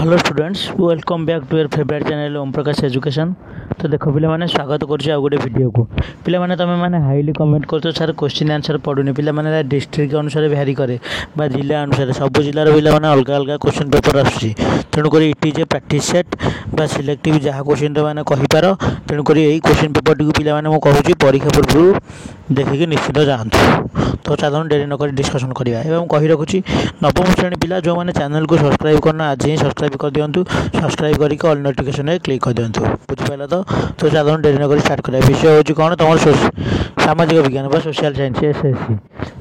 Hello students welcome back to your favourite channel Om Prakash education. तो देखो पे स्वागत कर गोटे वीडियो को पे तुम मैंने हाईली कमेंट कर सर क्वेश्चन आंसर पढ़ुनी पे डिस्ट्रिक्ट अनुसार भैरी करे जिला अनुसार सब जिलार पे अलग अलग क्वेश्चन पेपर आसूँ तेणुक it is a practice set selective जहाँ क्वेश्चन मैंने कहींपार तेणुक यही क्वेश्चन पेपर टी पे कहूँ परीक्षा पूर्व देखिए निश्चित जातु। तो चलो डेरी नक डिस्कसन करवा कही रखुच्छी नवम श्रेणी पिला जो मैंने चैनल को सब्सक्राइब करना आज ही सब्सक्राइब कर दिंतु सब्सक्राइब करके ऑल नोटिफिकेशन में क्लिक कर दिंतु बुझिपाल। तो चलो डेरी नक स्टार्ट करा विषय हूँ कौन तुम सामाजिक विज्ञान social science SSC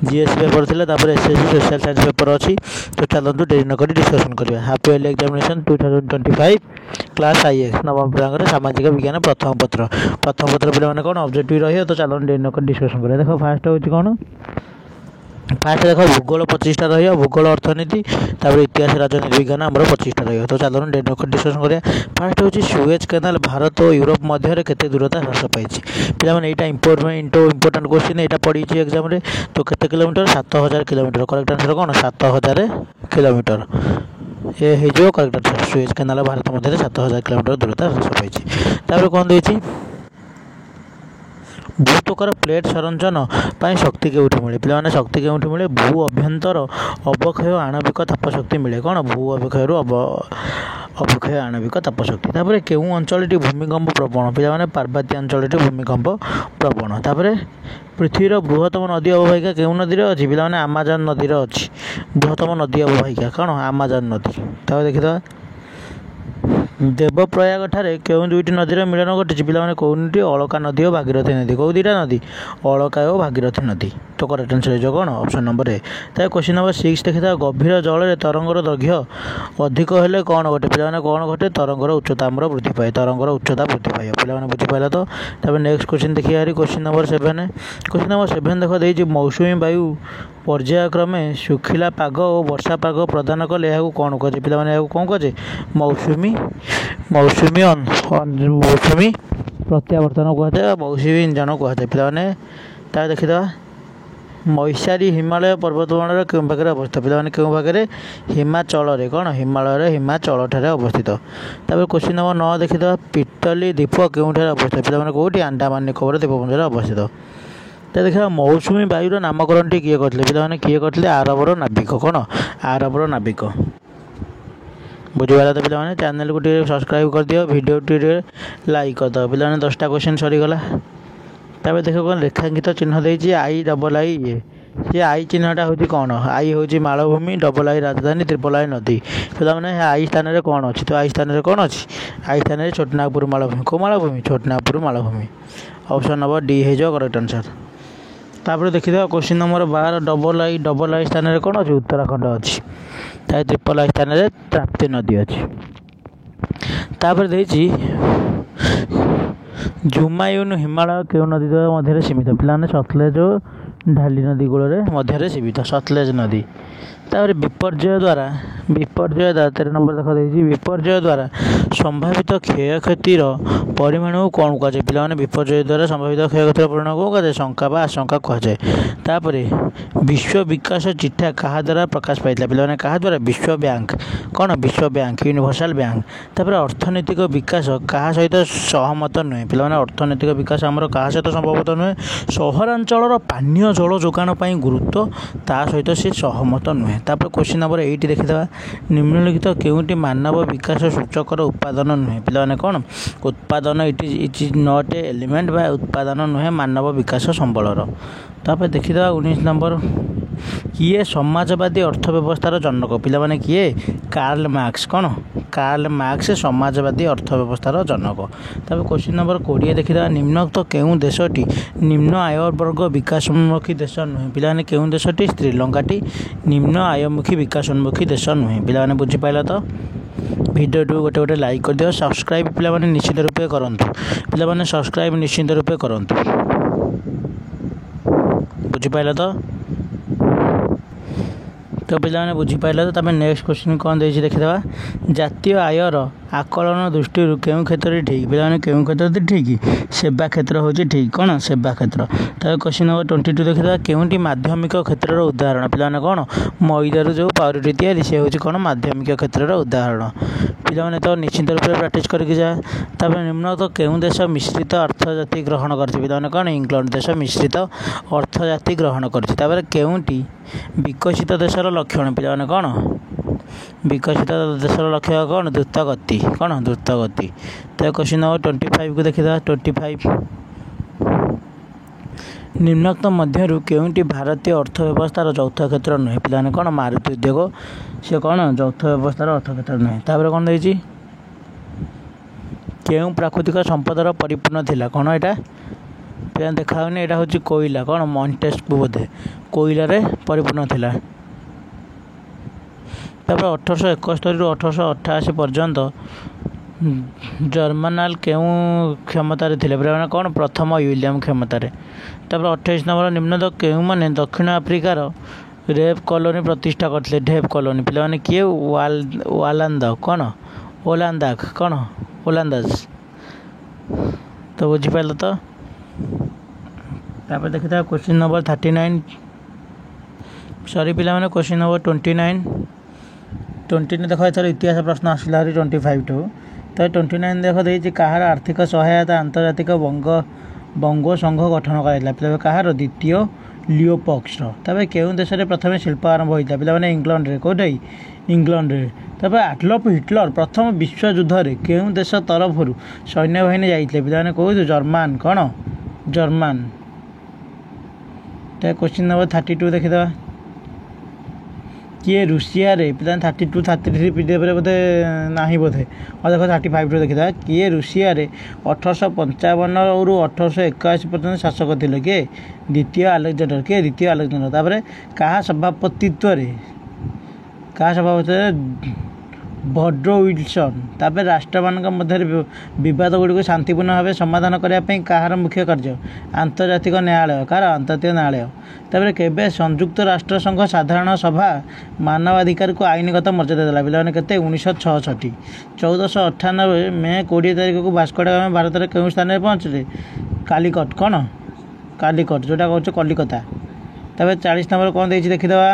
GSC paper थी एसएससी सोशल साइंस पेपर अच्छी। तो चलो डेरी नक डिस्कसन करवा half yearly examination 2025 class IAS नवम पिला सामाजिक विज्ञान प्रथम पत्र पे कौन ऑब्जेक्टिव रही। तो चलो डेरी नक डिस्कसन करा देख फास्ट हूँ कौन फास्ट देख भूगोल 25टा रही भूगोल अर्थनीति इतिहास राजनीति विज्ञान आम 25टा रही। तो चलो डिस्कसन करिए फास्ट हूँ सुएज कैनाल भारत और यूरोप मध्य केते दूरता ह्रास पाई पे यहाँ इंपोर्टाट क्वेश्चन यहाँ पड़ी एग्जाम रे। तो केते किलोमीटर 7000 किलोमीटर करेक्ट आंसर कौन 7000 किलोमीटर ये हो correct answer Suez canal Bharat मध्य 7000 किलोमीटर दूरता ह्रास पाई। कौन देती भूतकर प्लेट संरचन शक्ति केउठी मिले पे शक्ति केउठी मिले भू अभ्यंतर अवक्षय आणविक तापशक्ति मिले कौन भू अवक्षय अवक्षय आणविक तापशक्ति। तापर केउं अंचल भूमिकंप प्रवण पे पार्वत्य अंचल भूमिकंप प्रवण। तापर पृथ्वीर बृहत्तम नदी अववाहिका केउं नदी अच्छी पे आमाजन नदी अच्छी बृहत्तम नदी अववाहिका कौन आमाजन नदी। तापर देखिए देवप्रयाग ठारे केउं दुईटी नदीर मिलन घटी पे कौटी अलका नदी और भागीरथी नदी कौ दुईटा नदी अलका और भागीरथी नदी। तो करेक्ट आंसर हो कौन ऑप्शन नंबर ए। तो क्वेश्चन नंबर 6 देखी गभीर जल तरंगर दैर्घ्य अधिक हेल्ले कौन घटे पे कौन घटे तरंगर उच्चता आमर वृद्धि पाए तरंगर उच्चता वृद्धि पाए पे बुझीपाल। तो नेक्स्ट क्वेश्चन देखिए क्वेश्चन नंबर 7 देख देती मौसुमी वायु पर्यायक्रमे शुखिला पाग और वर्षा पाग प्रदान कले यह कौन कहे पे कौन कहे मौसुमी प्रत्यावर्तन कहुए मौसुमी इंजन कहुए पे देखीद मैसारी हिमालय पर्वतमालार क्यों भाग अवस्थित पे क्यों भाग हिमाचल कौन हिमालय हिमाचल ठारे अवस्थित। तापर क्वेश्चन नंबर 9 देखीद पिटली द्वीप क्योंठार अवस्थित पे कौटी अंडमान निकोबर द्वीपपुंज अवस्थित। तो देखा मौसुमी वायुर नामकरण टी किए करते पे किए करते आरबर नाविक कौन आरबर नाविक बुझीपाल। तो पे चैनल को सब्सक्राइब कर दियो वीडियो टी लाइक कर दो पे 10टा क्वेश्चन सरीगला। तापर देख कौन रेखांकित चिन्ह देती आई डबल आई ये आई चिन्हटा हूँ कौन आई हूँ मालभूमि डबल आई राजधानी ट्रिपल आई नदी पे आई स्थान में कौन अच्छी। तो आई स्थान में कौन अच्छी आई स्थान में छोटनागपुर मालभूमि कौ मालभूमि छोटनागपुर मालभूमि ऑप्शन नंबर डी हो करेक्ट आंसर। तापर देखिए क्वेश्चन नंबर 12 डबल आई स्थान में कौन अच्छी उत्तराखंड अच्छी ट्रिपल आई स्थान में ताप्ती नदी अच्छी। तापर देती जुमायून हिमालय क्यों नदी मध्य सीमित पे सतलेज ढाली नदी कूल मध्य सीमित सतलेज नदी। तापर विपर्य द्वारा 13 नंबर देख देती विपर्य द्वारा संभावित क्षयक्षतिर परिमाण को कौन कहुए पे विपर्य द्वारा संभावित क्षयक्षतिर परिमाण कौन कहुए शंका व आशंका कहुए। तापर विश्व विकास चिठा क्या द्वारा प्रकाश पाई पे क्या द्वारा विश्व बैंक कौन विश्व बैंक यूनिवर्सल बैंक। तापर अर्थनैतिक विकास क्या सहित सहमत नुहे पे अर्थनैतिक विकास आमर क्या सहित संभवत नुहे सहरांचल पानीय जल जोगाण गुरुत्व ता सहित सी सहमत नुहे। तापर क्वेश्चन नंबर 8 देखीदा निम्नलिखित केउटी मानव विकास सूचकर उत्पादन नुहे पे कौन उत्पादन it is not a element बा उत्पादन नुहे मानव विकास संबलर। तापर देखीदा 19 नंबर किए समाजवादी अर्थव्यवस्थार जनक पे किए कार्ल मार्क्स कौन कार्ल मार्क्स समाजवादी अर्थव्यवस्थार जनक। तब क्वेश्चन नंबर 20 देखीदा निम्नोक्त केउं देशटी निम्न आय वर्ग विकासोन्मुखी देश नुहे पे केउं देशटी श्रीलंकाटी निम्न आयमुखी विकासोन्मुखी देश नुहे पे बुझीपाल। तो वीडियो गोटे गोटे लाइक कर दियो सब्सक्राइब पे निश्चित रूपे करंतु पे सब्सक्राइब निश्चित रूपे करंतु बुझीपाल। तो तो पे बुझीपारे तो तमें नेक्स्ट क्वेश्चन कौन दे देखीदा जातीय आयर आकलन दृष्टि क्यों क्षेत्र ठीक पे क्यों क्षेत्र ठीक सेवा क्षेत्र हूँ ठीक कौन सेवा क्षेत्र। तब क्वेश्चन नंबर 22 देखीदा केउंटी माध्यमिक क्षेत्र उदाहरण पे कौन मैदार जो पाउरुटी तैयारी से हूँ कौन माध्यमिक क्षेत्र उदाहरण। पे तो निश्चित रूप से प्राक्ट करके जा निम्न तो केउं देश मिश्रित अर्थजाति ग्रहण कर कौन इंग्लैंड देश मिश्रित अर्थजाति ग्रहण कर केउंटी विकसित देशर लक्षण पे कौन विकसित देशर लक्ष्य कौन द्रुत गति कौन द्रुत गति। तो क्वेश्चन नंबर 25 को देखा 25 निम्नोक्त मध्य केउंटी भारतीय अर्थव्यवस्थार चौथ क्षेत्र नुहे पे कौन मारुति उद्योग से कौन चौथ व्यवस्थार अर्थ क्षेत्र नुहे। तापर कौन देखिए केउं प्राकृतिक संपदर परिपूर्ण थिला कौन यहाँ पे देखाऊनी यहाँ हूँ कोयला कौन मॉन्टेस्क्यू बोधे कोयलार परिपूर्ण थिला। तापर 1871 रु 1888 पर्यंत जर्मनाल केउं क्षमतार थिले पे कौन प्रथम विलियम क्षमतार। तापर 28 नंबर निम्न तो केउं माने दक्षिण आफ्रिकार रेप कॉलोनी प्रतिष्ठा करते ढेप कॉलोनी पे किए वालांदा कौन ओलांदाक कौन ओलांदाज। तो बुझीपार तो तापर देखी था क्वेश्चन नंबर 39 सॉरी पे क्वेश्चन नंबर 29 देख एथर इतिहास प्रश्न आसला 25 टू। तो 29 देख देखिए कहार आर्थिक सहायता आंतर्जातिक बंगो संघ गठन कर कहार द्वितीय लियोपॉक्स। तब केउं देश में प्रथम शिल्प आरंभ होता पे इंग्लैंड रे कौटे इंग्लैंड रे। तब एडल्फ हिटलर प्रथम विश्व युद्ध में केउं देश तरफ सैन्य बाहिनी जाते पे कौन जर्मान कौन जर्मान। तो क्वेश्चन नंबर 32 देखीदा किए रुषिया रे पे 32 33 पीडीएफ बोधे ना बोधे और देख 35 देखीदा किए रुषिया रे 1855 रु 1881 पर्यटन शासक थे किए द्वितीय अलेक्जेंडर किए द्वितीय अलेक्जेंडर। तापर क्या सभापतित्व वुड्रो विल्सन। तापर राष्ट्र मान मध्य बद गुड़ी शांतिपूर्ण भाव समाधान करने कहार मुख्य कार्य आंतर्जातिक न्यायालय कहार आंतर्जातिक न्यायालय। तापर केबे संयुक्त राष्ट्र संघ साधारण सभा मानवाधिकार को आईनगत मर्यादा देला पे केते 1966 1498 मे 20 तारिख को भास्को डा गामा भारत में केउं स्थान में पहुँचले कालीकट कौन कालीकट जोटा कहूँ कलिकता। तापर 40 नंबर कौन देखीदा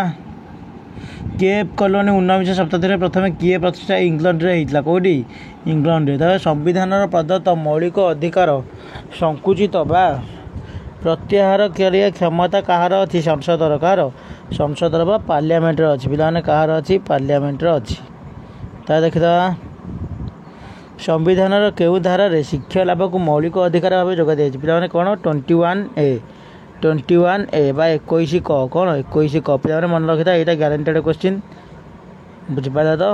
केप कॉलोनी 19 शताब्दी प्रथम किए प्रतिष्ठा इंग्लैंड रे होता कौटी इंग्लैंड रे। तब संविधान प्रदत्त मौलिक अधिकार संकुचित बा प्रत्याहार करिया क्षमता कहार अच्छी संसदर कहार संसदर बा पार्लियामेंट अच्छी पे कहार अच्छी पार्लियामेंट अच्छी। ता देखा संविधान केउ धारा शिक्षा लाभ को मौलिक अधिकार भाव जोगा दी पे कौन 21A बा 21 क कौन 21 क पे मन रखी था यहाँ ग्यारंटेड क्वेश्चन बुझीपारा। तो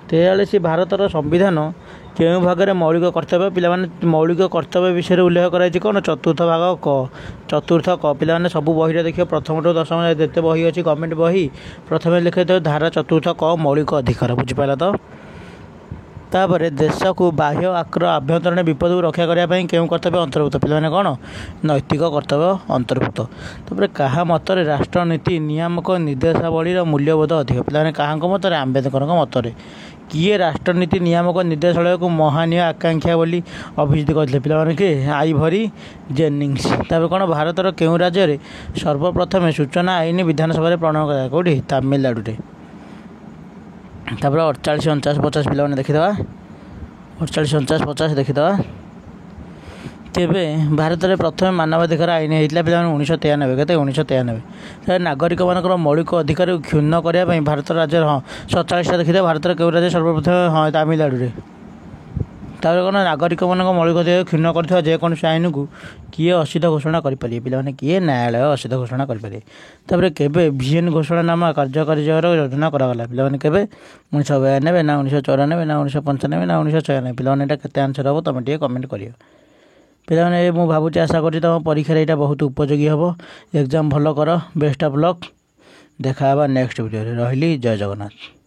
43 भारतर संविधान केउं भाग मौलिक कर्तव्य पे मौलिक कर्तव्य विषय उल्लेख कराई कौन चतुर्थ भाग क चतुर्थ क पे सब बही देखिए प्रथम टू दशम जिते बही अच्छी गवर्नमेंट बही प्रथम लिखे धारा चतुर्थ क मौलिक अधिकार बुझीपारा। तो तापर देश को बाह्य आक्र आभ्यंतरण विपद को रक्षा करने केउं कर्तव्य अंतर्भुक्त पे कौन नैतिक कर्तव्य अंतर्भुक्त। तापर क्या मतर राष्ट्रनीति नियामक निर्देशावलीर मूल्यबोध अधिक पे क्या मत आम्बेडकर मत किए राष्ट्रनीति नियामक निर्देशालय को महानीय आकांक्षा बोली अभिहित करते पे किए आइभरी जेनिंग्स। तापर कौन भारतर केउं राज्य में सर्वप्रथम सूचना आईन विधानसभा प्रणयन कराए कौटी तमिलनाडु रे। तापर 48 49 50 पे देखीद 48 49 50 देखीद तेबे भारत में प्रथम मानवाधिकार आईन होता पे 1993 के 1993 नागरिक मान मौलिक अधिकार क्षुण्ण करने भारत राज्य हाँ 47 देखीद भारत केउं राज्य सर्वप्रथम हाँ तमिलनाडु रे। तापर कौन नागरिक मान मौलिक अधिकार क्षुण्ण कर जेकोसी आईन को किए असिद्ध घोषणा करें पे किए न्यायालय असिद्ध घोषणा करें। तापर केबे भिएन घोषणानामा कार्यकारी योजना करागला पे केबे 1992 ना 1994 ना 1995 ना 1996 पे केते आंसर हम तुम टे कमेंट करियो पे मु भावुँ आशा करी तुम परीक्षा यहाँ बहुत उपयोगी हम एग्जाम भल कर बेस्ट ऑफ लक देखा नेक्स्ट वीडियो रही जय जगन्नाथ।